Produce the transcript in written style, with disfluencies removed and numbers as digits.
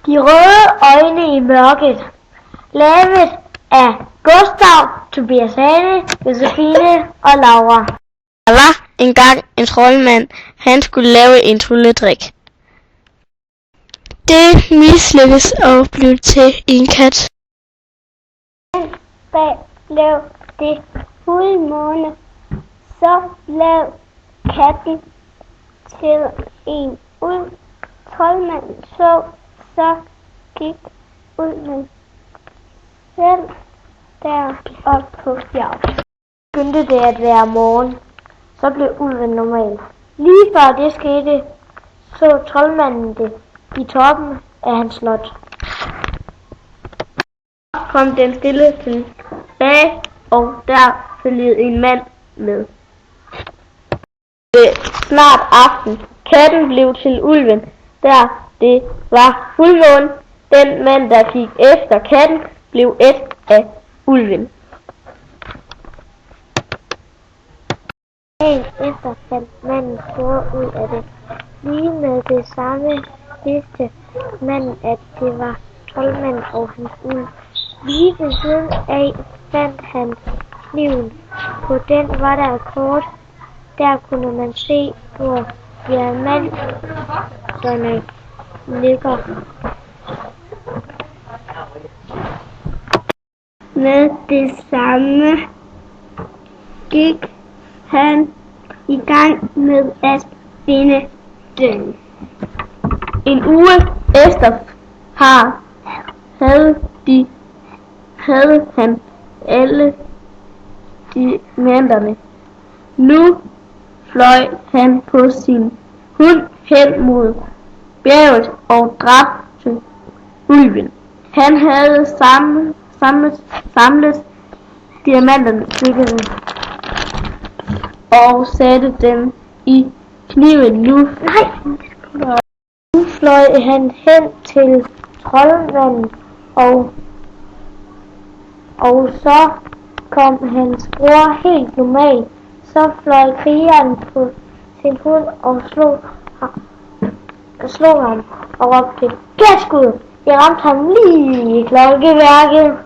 De røde øjne i mørket. Lavet af Gustav, Tobias Hane, Josefine og Laura. Der var engang en troldmand. Han skulle lave en trylledrik. Det mislykkedes og blev til en kat. Bag blev det fuldmåne. Så blev katten til en ulv. Troldmanden så gik ulven selv derop på bjerget. Begyndte det at være morgen, så blev ulven normal. Lige før det skete, så troldmanden det i toppen af hans slot. Kom den stille tilbage, og der følgede en mand med. Det snart aften. Katten blev til ulven, der det var fuldmåne. Den mand, der gik efter katten, blev et af ulven. Dagen efter fandt manden spor ud af det. Lige med det samme vidste manden, at det var troldmanden og hans ulv. Lige ved siden af fandt han kniven. På den var der et kort. Der kunne man se, hvor diamanterne ligger. Med det samme gik han i gang med at finde den. En uge efter havde han alle diamanterne. Nu fløj han på sin hund hen mod bjerget og dræbte ulven. Han havde samlet diamanterne og satte dem i kniven. Nu fløj han hen til troldmanden, og så kom hans bror helt normalt. Så fløj krigeren på sin hund og slog ham og råbte, "Gætskud!" Jeg ramte ham lige i klokkeværket.